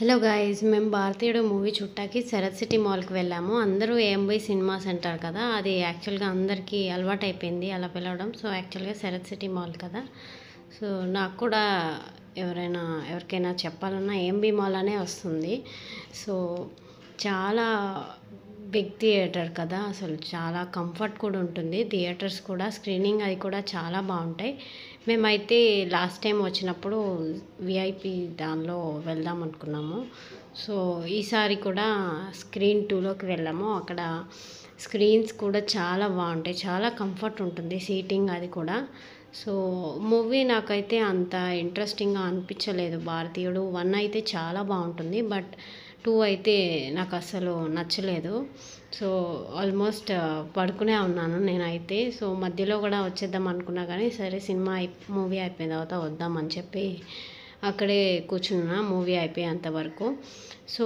Hello guys, మేము భారతీయుడు movie చూడటానికి శరత్ సిటీ మాల్కి వెళ్ళాము. అందరూ ఏఎంబై సినిమాస్ అంటారు కదా, అది యాక్చువల్గా అందరికీ అలవాటు అయిపోయింది అలా పిలవడం. సో యాక్చువల్గా శరత్ సిటీ మాల్ కదా. సో నాకు కూడా ఎవరికైనా చెప్పాలన్నా ఏఎంబీ మాల్ అనే వస్తుంది. సో చాలా బిగ్ థియేటర్ కదా, అసలు చాలా కంఫర్ట్ కూడా ఉంటుంది. థియేటర్స్ కూడా స్క్రీనింగ్ అది కూడా చాలా బాగుంటాయి. మేమైతే లాస్ట్ టైం వచ్చినప్పుడు విఐపి దానిలో వెళ్దాం అనుకున్నాము. సో ఈసారి కూడా స్క్రీన్ 2లోకి వెళ్ళాము. అక్కడ స్క్రీన్స్ కూడా చాలా బాగుంటాయి, చాలా కంఫర్ట్ ఉంటుంది సీటింగ్ అది కూడా. సో మూవీ నాకైతే అంత ఇంట్రెస్టింగ్గా అనిపించలేదు. భారతీయుడు 1 అయితే చాలా బాగుంటుంది, బట్ 2 అయితే నాకు అస్సలు నచ్చలేదు. సో ఆల్మోస్ట్ పడుకునే ఉన్నాను నేనైతే. సో మధ్యలో కూడా వచ్చేద్దాం అనుకున్నా, కానీ సరే మూవీ అయిపోయిన తర్వాత వద్దామని చెప్పి అక్కడే కూర్చున్నా మూవీ అయిపోయేంత వరకు. సో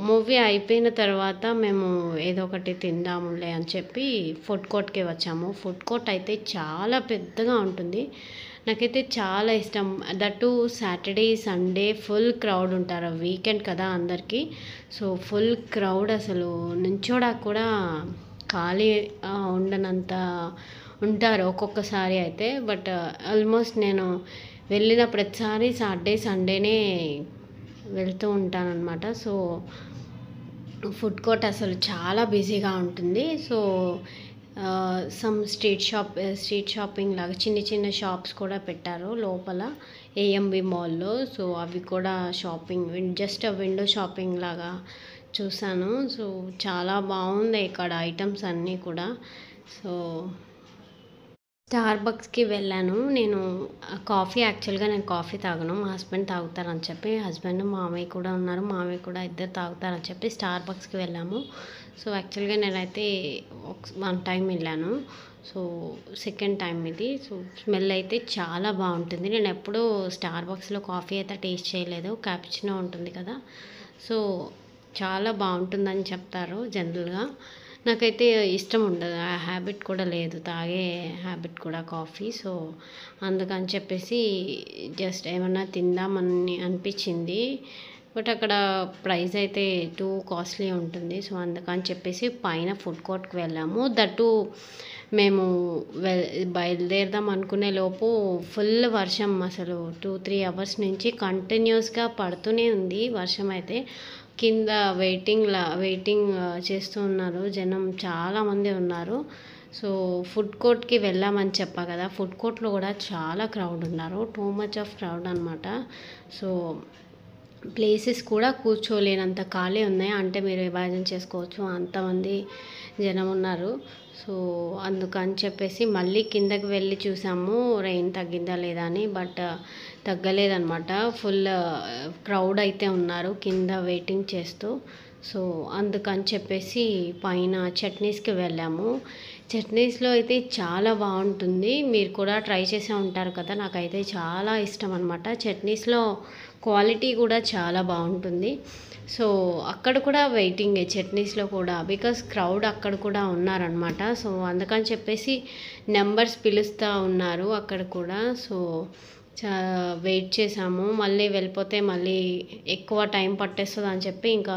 మూవీ అయిపోయిన తర్వాత మేము ఏదో ఒకటి తిందాములే అని చెప్పి ఫుడ్ కోర్ట్కి వచ్చాము. ఫుడ్ కోర్ట్ అయితే చాలా పెద్దగా ఉంటుంది, నాకైతే చాలా ఇష్టం. That Saturday Sunday full crowd ఉంటారు, వీకెండ్ కదా అందరికీ. సో ఫుల్ క్రౌడ్, అసలు నుంచోడానికి కూడా ఖాళీ ఉండనంత ఉంటారు ఒక్కొక్కసారి అయితే. బట్ ఆల్మోస్ట్ నేను వెళ్ళిన ప్రతిసారి సాటర్డే సండేనే వెళ్తూ ఉంటానన్నమాట. సో ఫుడ్ కోర్ట్ అసలు చాలా బిజీగా ఉంటుంది. సో సమ్ స్ట్రీట్ షాపింగ్ లాగా చిన్న చిన్న షాప్స్ కూడా పెట్టారు లోపల ఏఎంబి మాల్లో. సో అవి కూడా షాపింగ్, జస్ట్ విండో షాపింగ్ లాగా చూసాను. సో చాలా బాగుంది ఇక్కడ ఐటమ్స్ అన్నీ కూడా. సో స్టార్ బక్స్కి వెళ్ళాను నేను. కాఫీ యాక్చువల్గా నేను కాఫీ తాగను, మా హస్బెండ్ తాగుతారని చెప్పి, హస్బెండ్ మామయ్య కూడా ఉన్నారు, మామయ్య కూడా ఇద్దరు తాగుతారని చెప్పి స్టార్ బక్స్కి వెళ్ళాము. సో యాక్చువల్గా నేనైతే 1 టైం వెళ్ళాను, సో సెకండ్ టైం ఇది. సో స్మెల్ అయితే చాలా బాగుంటుంది. నేను ఎప్పుడూ స్టార్ బక్స్లో కాఫీ అయితే టేస్ట్ చేయలేదు, క్యాపుచినో ఉంటుంది కదా. సో చాలా బాగుంటుందని చెప్తారు జనరల్గా. నాకైతే ఇష్టం ఉండదు, ఆ హ్యాబిట్ కూడా లేదు, తాగే హ్యాబిట్ కూడా కాఫీ. సో అందుకని చెప్పేసి జస్ట్ ఏమన్నా తిందామని అనిపించింది, బట్ అక్కడ ప్రైస్ అయితే టూ కాస్ట్లీ ఉంటుంది. సో అందుకని చెప్పేసి పైన ఫుడ్ కోర్ట్కి వెళ్ళాము. దట్టు మేము బయలుదేరదాం అనుకునే లోపు ఫుల్ వర్షం, అసలు 2-3 అవర్స్ నుంచి కంటిన్యూస్గా పడుతూనే ఉంది వర్షం అయితే. కింద వెయిటింగ్ చేస్తూ ఉన్నారు జనం, చాలామంది ఉన్నారు. సో ఫుడ్ కోర్ట్కి వెళ్ళామని చెప్పా కదా, ఫుడ్ కోర్ట్లో కూడా చాలా క్రౌడ్ ఉన్నారు, టూ మచ్ ఆఫ్ క్రౌడ్ అనమాట. సో ప్లేసెస్ కూడా కూర్చోలేనంత ఖాళీ ఉన్నాయి, అంటే మీరు ఇమాజిన్ చేసుకోవచ్చు అంతమంది జనం ఉన్నారు. సో అందుకని చెప్పేసి మళ్ళీ కిందకి వెళ్ళి చూసాము రెయిన్ తగ్గిందా లేదా అని, బట్ తగ్గలేదన్నమాట. ఫుల్ క్రౌడ్ అయితే ఉన్నారు కింద వెయిటింగ్ చేస్తూ. సో అందుకని చెప్పేసి పైన చట్నీస్కి వెళ్ళాము. చట్నీస్లో అయితే చాలా బాగుంటుంది, మీరు కూడా ట్రై చేసే ఉంటారు కదా. నాకైతే చాలా ఇష్టం అనమాట. చట్నీస్లో క్వాలిటీ కూడా చాలా బాగుంటుంది. సో అక్కడ కూడా వెయిటింగ్ చట్నీస్లో కూడా, బికాస్ క్రౌడ్ అక్కడ కూడా ఉన్నారనమాట. సో అందుకని చెప్పేసి నెంబర్స్ పిలుస్తూ ఉన్నారు అక్కడ కూడా. సో వెయిట్ చేసాము, మళ్ళీ వెళ్ళిపోతే మళ్ళీ ఎక్కువ టైం పట్టేస్తుంది అని చెప్పి ఇంకా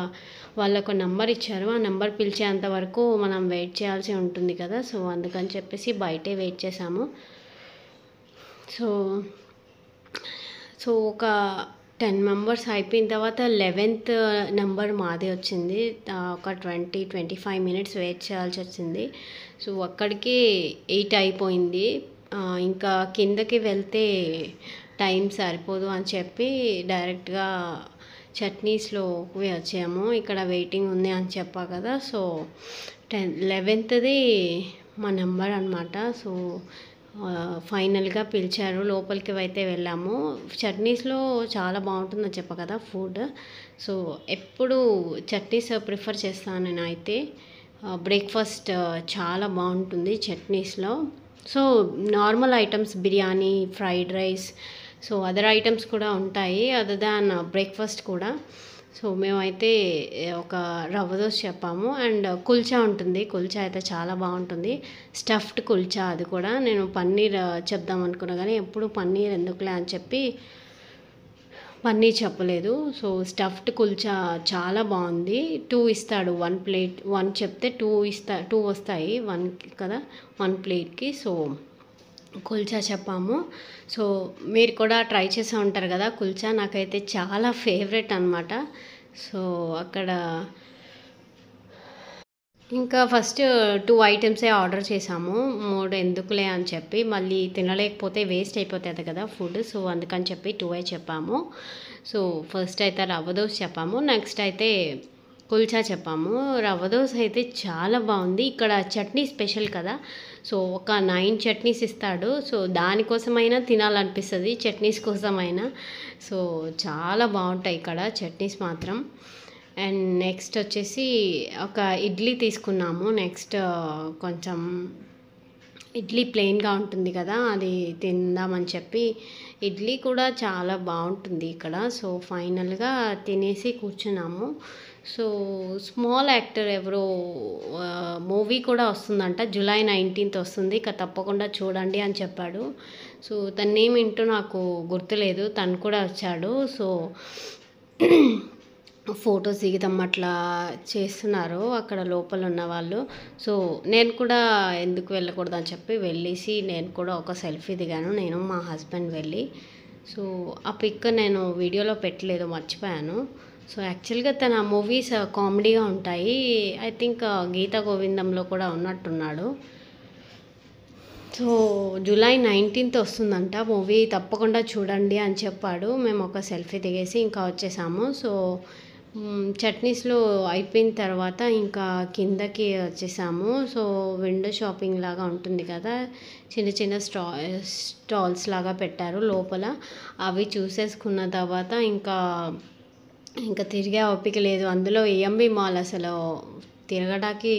వాళ్ళకు నెంబర్ ఇచ్చారు, ఆ నెంబర్ పిలిచేంత వరకు మనం వెయిట్ చేయాల్సి ఉంటుంది కదా. సో అందుకని చెప్పేసి బయటే వెయిట్ చేసాము. సో ఒక 10 మెంబర్స్ అయిపోయిన తర్వాత 11th నెంబర్ మాదే వచ్చింది. ఒక 20-25 మినిట్స్ వెయిట్ చేయాల్సి వచ్చింది. సో అక్కడికి 8 అయిపోయింది. ఇంకా కిందకి వెళ్తే టైం సరిపోదు అని చెప్పి డైరెక్ట్గా చట్నీస్లో వచ్చాము. ఇక్కడ వెయిటింగ్ ఉంది అని చెప్పా కదా. సో 11th మా నెంబర్ అనమాట. సో ఫైనల్గా పిలిచారు, లోపలికి అయితే వెళ్ళాము. చట్నీస్లో చాలా బాగుంటుందని చెప్పా కదా ఫుడ్. సో ఎప్పుడు చట్నీస్ ప్రిఫర్ చేస్తాను నేనైతే. బ్రేక్ఫాస్ట్ చాలా బాగుంటుంది చట్నీస్లో. So normal items biryani, fried rice, so other items కూడా ఉంటాయి అదర్ దాన్ బ్రేక్ఫాస్ట్ కూడా. సో మేమైతే ఒక రవ్వ దోశ చెప్పాము, అండ్ కుల్చా ఉంటుంది, కుల్చా అయితే చాలా బాగుంటుంది, స్టఫ్డ్ కుల్చా. అది కూడా నేను పన్నీర్ చెప్దాం అనుకున్నా కానీ ఎప్పుడు పన్నీర్ ఎందుకులే అని చెప్పి పన్నీర్ చెప్పలేదు. సో స్టఫ్డ్ కుల్చా చాలా బాగుంది. 2 ఇస్తాడు, 1 ప్లేట్. 1 చెప్తే 2 వస్తాయి 1 కదా, 1 ప్లేట్కి. సో కుల్చా చెప్పాము. సో మీరు కూడా ట్రై చేసే ఉంటారు కదా కుల్చా, నాకైతే చాలా ఫేవరెట్ అనమాట. సో అక్కడ ఇంకా ఫస్ట్ 2 ఐటెమ్సే ఆర్డర్ చేసాము. 3 ఎందుకులే అని చెప్పి, మళ్ళీ తినలేకపోతే వేస్ట్ అయిపోతుంది కదా ఫుడ్. సో అందుకని చెప్పి 2 చెప్పాము. సో ఫస్ట్ అయితే రవ్వ దోశ చెప్పాము, నెక్స్ట్ అయితే కుల్చా చెప్పాము. రవ్వ దోశ అయితే చాలా బాగుంది. ఇక్కడ చట్నీ స్పెషల్ కదా, సో ఒక 9 చట్నీస్ ఇస్తాడు. సో దానికోసమైనా తినాలనిపిస్తుంది, చట్నీస్ కోసమైనా. సో చాలా బాగుంటాయి ఇక్కడ చట్నీస్ మాత్రం. అండ్ నెక్స్ట్ వచ్చేసి ఒక ఇడ్లీ తీసుకున్నాము. నెక్స్ట్ కొంచెం ఇడ్లీ ప్లెయిన్గా ఉంటుంది కదా, అది తిందామని చెప్పి ఇడ్లీ కూడా చాలా బాగుంటుంది ఇక్కడ. సో ఫైనల్గా తినేసి కూర్చున్నాము. సో స్మాల్ యాక్టర్ ఎవరో మూవీ కూడా వస్తుందంట, జూలై 19th వస్తుంది, ఇక తప్పకుండా చూడండి అని చెప్పాడు. సో తన నేమ్ ఏంటో నాకు గుర్తులేదు, తను కూడా వచ్చాడు. సో ఫొటోస్ దిగుతాం అట్లా చేస్తున్నారు అక్కడ లోపల ఉన్న వాళ్ళు. సో నేను కూడా ఎందుకు వెళ్ళకూడదు అని చెప్పి వెళ్ళేసి నేను కూడా ఒక సెల్ఫీ దిగాను, నేను మా హస్బెండ్ వెళ్ళి. సో ఆ పిక్ నేను వీడియోలో పెట్టలేదు, మర్చిపోయాను. సో యాక్చువల్గా తన మూవీస్ కామెడీగా ఉంటాయి. ఐ థింక్ గీతా గోవిందంలో కూడా ఉన్నట్టున్నాడు. సో జూలై 19th వస్తుందంట మూవీ, తప్పకుండా చూడండి అని చెప్పాడు. మేము ఒక సెల్ఫీ దిగేసి ఇంకా వచ్చేసాము. సో చట్నీస్లో అయిపోయిన తర్వాత ఇంకా కిందకి వచ్చేసాము. సో విండో షాపింగ్ లాగా ఉంటుంది కదా, చిన్న చిన్న స్టాల్స్ లాగా పెట్టారు లోపల. అవి చూసేసుకున్న తర్వాత ఇంకా తిరిగే ఓపిక లేదు. అందులో ఏఎంబి మాల్ అసలు తిరగడానికి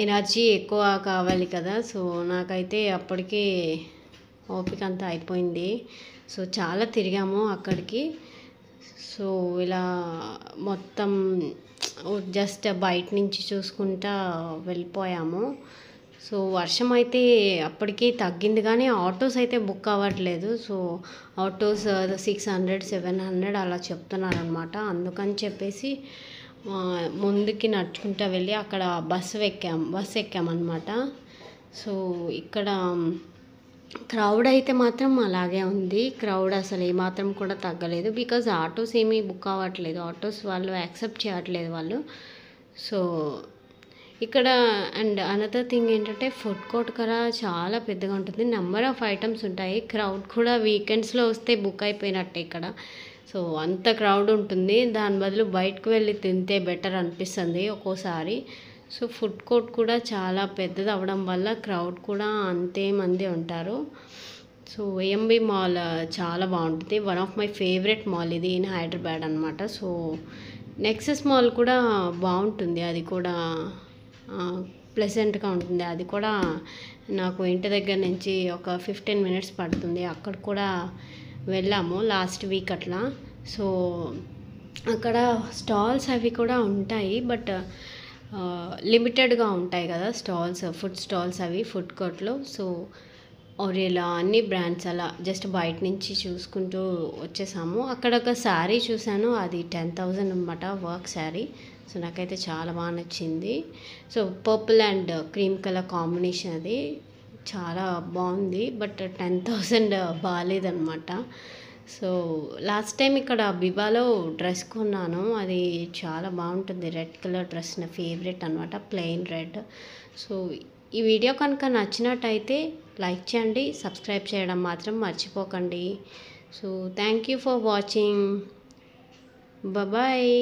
ఎనర్జీ ఎక్కువ కావాలి కదా. సో నాకైతే అప్పటికి ఓపిక అంతా అయిపోయింది. సో చాలా తిరిగాము అక్కడికి. సో ఇలా మొత్తం జస్ట్ బయట నుంచి చూసుకుంటా వెళ్ళిపోయాము. సో వర్షం అయితే అప్పటికి తగ్గింది, కానీ ఆటోస్ అయితే బుక్ అవ్వట్లేదు. సో ఆటోస్ 600 700 అలా చెప్తున్నారనమాట. అందుకని చెప్పేసి ముందుకి నడుచుకుంటూ వెళ్ళి అక్కడ బస్సు ఎక్కామన్నమాట. సో ఇక్కడ క్రౌడ్ అయితే మాత్రం అలాగే ఉంది. క్రౌడ్ అసలు ఏమాత్రం కూడా తగ్గలేదు, బికాజ్ ఆటోస్ ఏమీ బుక్ అవ్వట్లేదు, ఆటోస్ వాళ్ళు యాక్సెప్ట్ చేయట్లేదు వాళ్ళు. సో ఇక్కడ అండ్ అనదర్ థింగ్ ఏంటంటే ఫుడ్ కోర్ట్ కదా చాలా పెద్దగా ఉంటుంది, నెంబర్ ఆఫ్ ఐటమ్స్ ఉంటాయి. క్రౌడ్ కూడా వీకెండ్స్లో వస్తే బుక్ అయిపోయినట్టే ఇక్కడ. సో అంత క్రౌడ్ ఉంటుంది, దాని బదులు బయటకు వెళ్ళి తింటే బెటర్ అనిపిస్తుంది ఒక్కోసారి. సో ఫుడ్ కోర్ట్ కూడా చాలా పెద్దది అవ్వడం వల్ల క్రౌడ్ కూడా అంతే మంది ఉంటారు. సో ఏఎంబి మాల్ చాలా బాగుంటుంది, one of my favourite mall ఇది ఇన్ హైదరాబాద్ అనమాట. సో నెక్సెస్ మాల్ కూడా బాగుంటుంది, అది కూడా ప్లెజెంట్గా ఉంటుంది. అది కూడా నాకు ఇంటి దగ్గర నుంచి ఒక 15 minutes పడుతుంది. అక్కడ కూడా వెళ్ళాము లాస్ట్ వీక్ అట్లా. సో అక్కడ స్టాల్స్ అవి కూడా ఉంటాయి, బట్ లిమిటెడ్గా ఉంటాయి కదా స్టాల్స్, ఫుడ్ స్టాల్స్ అవి ఫుడ్ కోర్ట్లో. సో ఒరేలా అన్ని బ్రాండ్స్ అలా జస్ట్ బయట నుంచి చూసుకుంటూ వచ్చేసాము. అక్కడ ఒక శారీ చూశాను, అది 10,000 అనమాట, వర్క్ శారీ. సో నాకైతే చాలా బాగా నచ్చింది. So purple and cream colour combination, అది చాలా బాగుంది, బట్ 10,000 బాగాలేదనమాట. సో లాస్ట్ టైం ఇక్కడ బిబాలో డ్రెస్ కొన్నాను, అది చాలా బాగుంటుంది, రెడ్ కలర్ డ్రెస్ నా ఫేవరెట్ అనమాట, ప్లెయిన్ రెడ్. సో ఈ వీడియో కనుక నచ్చినట్టయితే లైక్ చేయండి, సబ్స్క్రైబ్ చేయడం మాత్రం మర్చిపోకండి. So thank you for watching, bye.